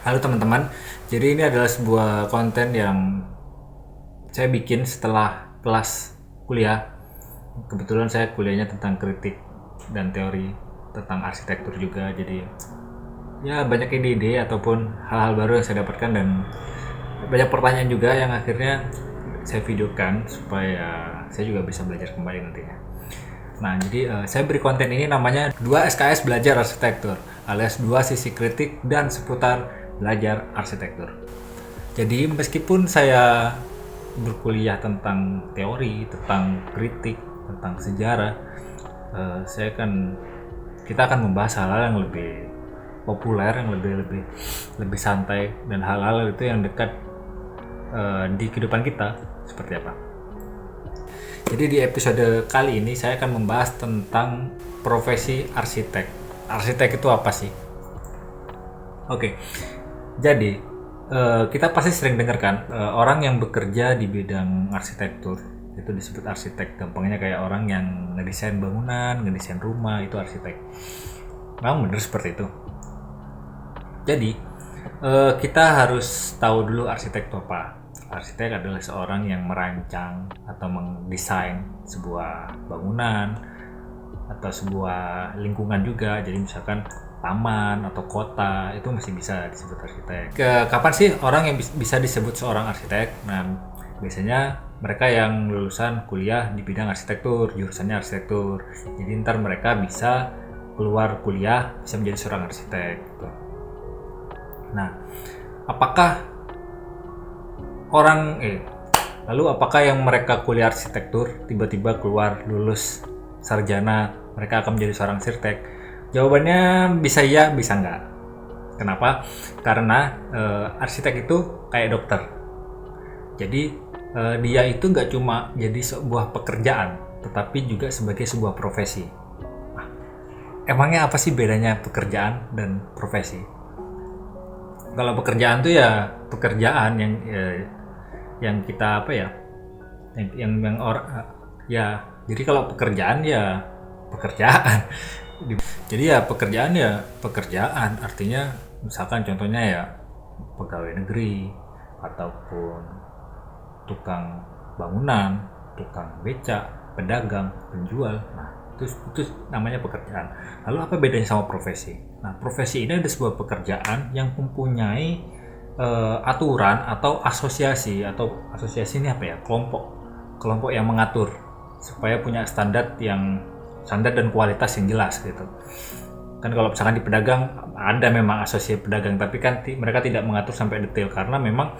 Halo teman-teman, jadi ini adalah sebuah konten yang saya bikin setelah kelas kuliah. Kebetulan saya kuliahnya tentang kritik dan teori tentang arsitektur juga, jadi ya banyak ide-ide ataupun hal-hal baru yang saya dapatkan dan banyak pertanyaan juga yang akhirnya saya videokan supaya saya juga bisa belajar kembali nantinya. Nah, jadi saya beri konten ini namanya 2 SKS Belajar Arsitektur alias 2 sisi kritik dan seputar belajar arsitektur. Jadi meskipun saya berkuliah tentang teori, tentang kritik, tentang sejarah, kita akan membahas hal-hal yang lebih populer, yang lebih santai dan hal-hal itu yang dekat di kehidupan kita seperti apa. Jadi di episode kali ini saya akan membahas tentang profesi arsitek. Arsitek itu apa sih? Oke, jadi kita pasti sering dengar kan orang yang bekerja di bidang arsitektur itu disebut arsitek. Gampangnya kayak orang yang ngedesain bangunan, ngedesain rumah itu arsitek. Memang benar seperti itu. Jadi kita harus tahu dulu arsitek itu apa. Arsitek adalah seorang yang merancang atau mendesain sebuah bangunan atau sebuah lingkungan juga. Jadi misalkan taman atau kota itu masih bisa disebut arsitek. Kapan sih orang yang bisa disebut seorang arsitek? Nah, biasanya mereka yang lulusan kuliah di bidang arsitektur, jurusannya arsitektur. Jadi ntar mereka bisa keluar kuliah bisa menjadi seorang arsitek. Gitu. Nah, apakah apakah yang mereka kuliah arsitektur tiba-tiba keluar lulus sarjana mereka akan menjadi seorang arsitek? Jawabannya bisa iya, bisa enggak. Kenapa? Karena arsitek itu kayak dokter. Jadi dia itu nggak cuma jadi sebuah pekerjaan, tetapi juga sebagai sebuah profesi. Nah, emangnya apa sih bedanya pekerjaan dan profesi? Kalau pekerjaan tuh ya pekerjaan yang kita apa ya? Ya, jadi kalau pekerjaan ya pekerjaan. Jadi ya pekerjaan artinya misalkan contohnya ya pegawai negeri ataupun tukang bangunan, tukang becak, pedagang, penjual. Nah, itu namanya pekerjaan. Lalu apa bedanya sama profesi? Nah, profesi ini ada sebuah pekerjaan yang mempunyai aturan atau asosiasi ini apa ya? Kelompok yang mengatur supaya punya standar dan kualitas yang jelas gitu. Kan kalau misalkan di pedagang ada memang asosiasi pedagang, tapi kan mereka tidak mengatur sampai detail karena memang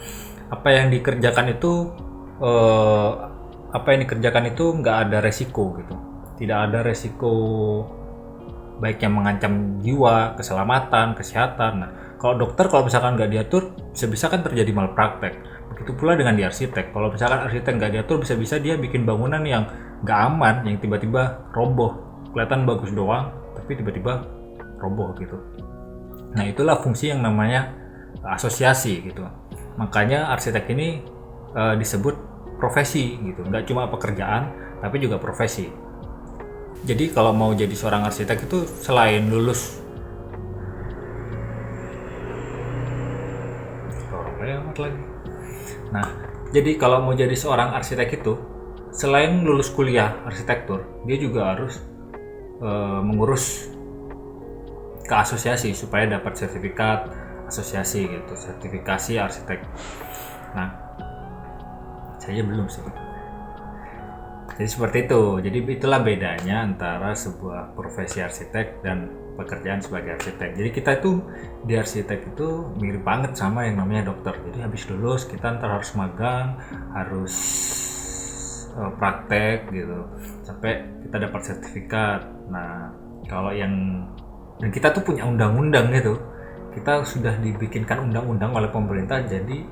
apa yang dikerjakan itu nggak ada resiko gitu. Tidak ada resiko baik yang mengancam jiwa, keselamatan, kesehatan. Nah, kalau dokter kalau misalkan nggak diatur bisa-bisa kan terjadi malpraktek. Begitu pula dengan di arsitek. Kalau misalkan arsitek nggak diatur bisa-bisa dia bikin bangunan yang nggak aman, yang tiba-tiba roboh. Kelihatan bagus doang, tapi tiba-tiba roboh gitu. Nah, itulah fungsi yang namanya asosiasi gitu. Makanya arsitek ini disebut profesi gitu. Nggak cuma pekerjaan, tapi juga profesi. Jadi kalau mau jadi seorang arsitek itu selain lulus Nah, jadi kalau mau jadi seorang arsitek itu selain lulus kuliah arsitektur, dia juga harus mengurus ke asosiasi supaya dapat sertifikat asosiasi gitu, sertifikasi arsitek. Nah, saya belum sih. Jadi seperti itu. Jadi itulah bedanya antara sebuah profesi arsitek dan pekerjaan sebagai arsitek. Jadi kita itu di arsitek itu mirip banget sama yang namanya dokter. Jadi habis lulus kita ntar harus magang, harus praktek gitu sampai kita dapat sertifikat. Nah, kalau dan kita tuh punya undang-undang gitu. Kita sudah dibikinkan undang-undang oleh pemerintah, jadi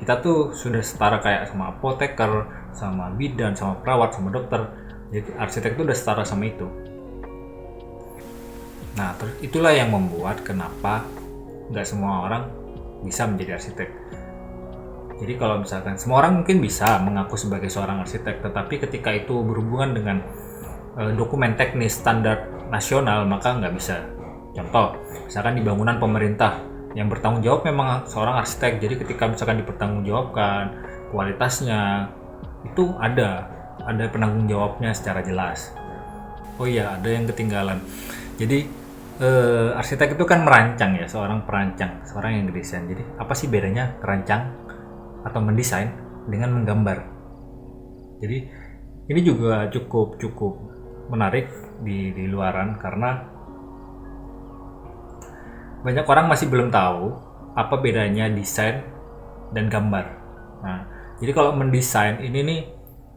kita tuh sudah setara kayak sama apoteker, sama bidan, sama perawat, sama dokter. Jadi arsitek itu udah setara sama itu. Nah, terus itulah yang membuat kenapa nggak semua orang bisa menjadi arsitek. Jadi kalau misalkan semua orang mungkin bisa mengaku sebagai seorang arsitek, tetapi ketika itu berhubungan dengan dokumen teknis standar nasional maka nggak bisa. Contoh, misalkan di bangunan pemerintah yang bertanggung jawab memang seorang arsitek. Jadi ketika misalkan dipertanggungjawabkan kualitasnya, itu ada penanggung jawabnya secara jelas. Oh iya, ada yang ketinggalan. Jadi arsitek itu kan merancang ya, seorang perancang, seorang yang ngedesain. Jadi apa sih bedanya merancang atau mendesain dengan menggambar? Jadi ini juga cukup menarik di luaran, karena banyak orang masih belum tahu apa bedanya desain dan gambar. Nah, jadi kalau mendesain ini nih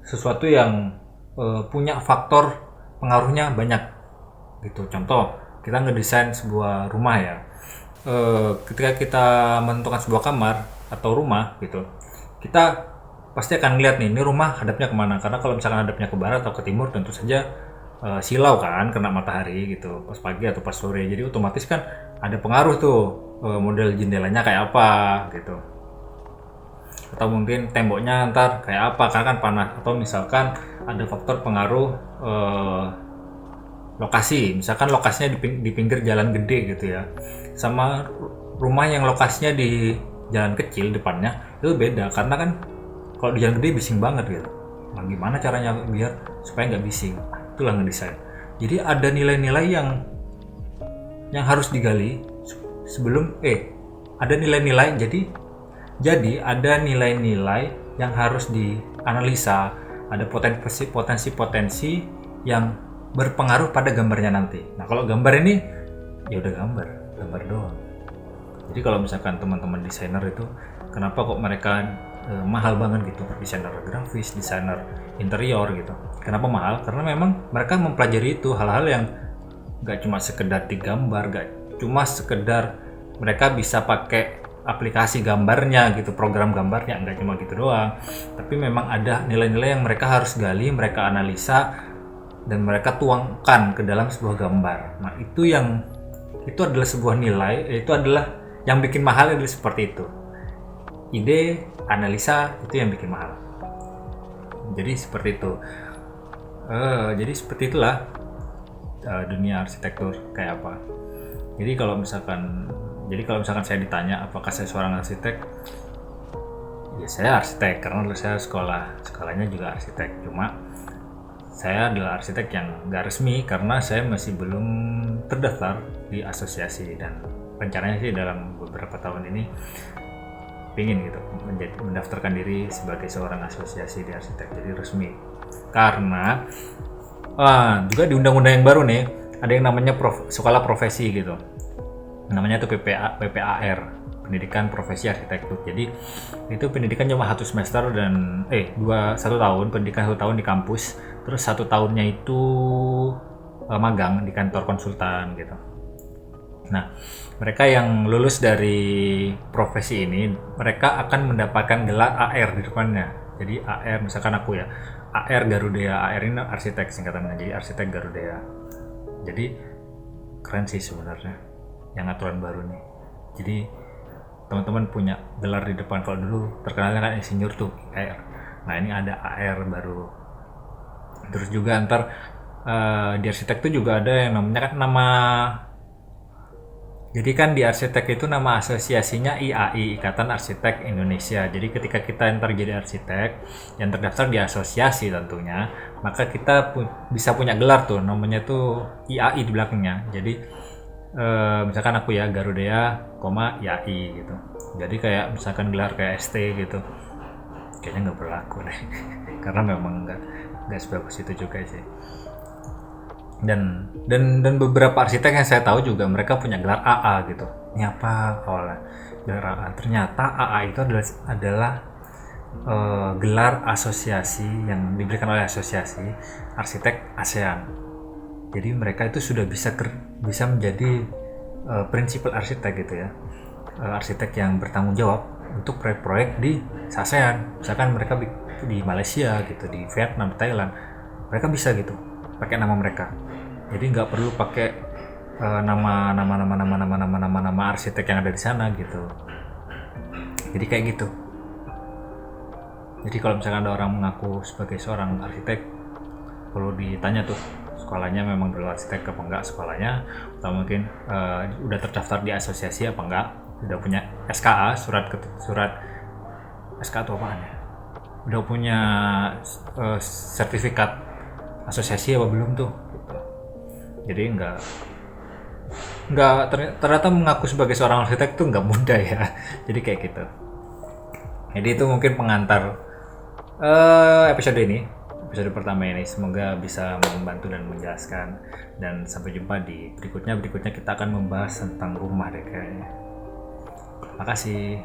sesuatu yang punya faktor pengaruhnya banyak gitu. Contoh, kita ngedesain sebuah rumah ya. Ketika kita menentukan sebuah kamar atau rumah gitu, kita pasti akan lihat nih, ini rumah hadapnya kemana. Karena kalau misalkan hadapnya ke barat atau ke timur, tentu saja silau kan, kena matahari gitu pas pagi atau pas sore. Jadi otomatis kan ada pengaruh tuh, model jendelanya kayak apa gitu, atau mungkin temboknya ntar kayak apa karena kan panas. Atau misalkan ada faktor pengaruh lokasi, misalkan lokasinya di pinggir jalan gede gitu ya, sama rumah yang lokasinya di jalan kecil depannya, itu beda. Karena kan kalau di jalan gede bising banget gitu. Nah, gimana caranya biar supaya nggak bising? Itulah ngedesain. Jadi ada nilai-nilai yang harus digali sebelum ada nilai-nilai. Jadi ada nilai-nilai yang harus dianalisa, ada potensi-potensi yang berpengaruh pada gambarnya nanti. Nah, kalau gambar ini ya udah gambar doang. Jadi kalau misalkan teman-teman desainer itu, kenapa kok mereka mahal banget gitu, desainer grafis, desainer interior gitu. Kenapa mahal? Karena memang mereka mempelajari itu hal-hal yang gak cuma sekedar digambar, gak cuma sekedar mereka bisa pakai aplikasi gambarnya gitu, program gambarnya, nggak cuma gitu doang. Tapi memang ada nilai-nilai yang mereka harus gali, mereka analisa, dan mereka tuangkan ke dalam sebuah gambar. Nah, itu adalah sebuah nilai, itu adalah yang bikin mahal, adalah seperti itu. Ide, analisa, itu yang bikin mahal. Jadi seperti itu. Jadi seperti itulah dunia arsitektur kayak apa. Jadi kalau misalkan saya ditanya apakah saya seorang arsitek, ya saya arsitek karena saya sekolahnya juga arsitek. Cuma saya adalah arsitek yang nggak resmi karena saya masih belum terdaftar di asosiasi, dan rencananya sih dalam beberapa tahun ini pingin gitu mendaftarkan diri sebagai seorang asosiasi di arsitek, jadi resmi. Karena juga di undang-undang yang baru nih ada yang namanya sekolah profesi gitu, namanya tuh PPAR, pendidikan profesi arsitektur. Jadi itu pendidikan cuma 1 semester dan 1 tahun, pendidikan 1 tahun di kampus, terus 1 tahunnya itu magang di kantor konsultan gitu. Nah, mereka yang lulus dari profesi ini, mereka akan mendapatkan gelar AR di depannya. Jadi AR, misalkan aku ya, AR Garudea, AR ini arsitek singkatannya, jadi arsitek Garudea. Jadi keren sih sebenarnya yang aturan baru nih. Jadi teman-teman punya gelar di depan. Kalau dulu terkenalnya kan insinyur tuh AR. Nah, ini ada AR baru. Terus juga ntar di arsitek tuh juga ada yang namanya kan jadi kan di arsitek itu nama asosiasinya IAI, Ikatan Arsitek Indonesia. Jadi ketika kita ntar jadi arsitek yang terdaftar di asosiasi tentunya, maka kita bisa punya gelar tuh, namanya tuh IAI di belakangnya. Jadi misalkan aku ya Garudea, IAI gitu. Jadi kayak misalkan gelar kayak ST gitu, kayaknya nggak berlaku deh, karena memang nggak sebagus itu juga sih. Dan beberapa arsitek yang saya tahu juga mereka punya gelar AA gitu. Ini apa awalnya gelar AA? Ternyata AA itu adalah gelar asosiasi yang diberikan oleh asosiasi arsitek ASEAN. Jadi mereka itu sudah bisa menjadi prinsipal arsitek gitu ya, arsitek yang bertanggung jawab untuk proyek-proyek di ASEAN. Misalkan mereka di Malaysia gitu, di Vietnam, Thailand, mereka bisa gitu pakai nama mereka. Jadi nggak perlu pakai nama arsitek yang ada di sana gitu. Jadi kayak gitu. Jadi kalau misalkan ada orang mengaku sebagai seorang arsitek, perlu ditanya tuh sekolahnya memang dulu arsitek apa enggak sekolahnya, atau mungkin udah terdaftar di asosiasi apa enggak. udah punya SKA, surat SKA itu apaan ya, udah punya sertifikat asosiasi apa belum tuh gitu. Jadi ternyata mengaku sebagai seorang arsitek tuh nggak mudah ya. Jadi kayak gitu. Jadi itu mungkin pengantar episode pertama ini. Semoga bisa membantu dan menjelaskan, dan sampai jumpa di berikutnya kita akan membahas tentang rumah deh kayaknya. Makasih.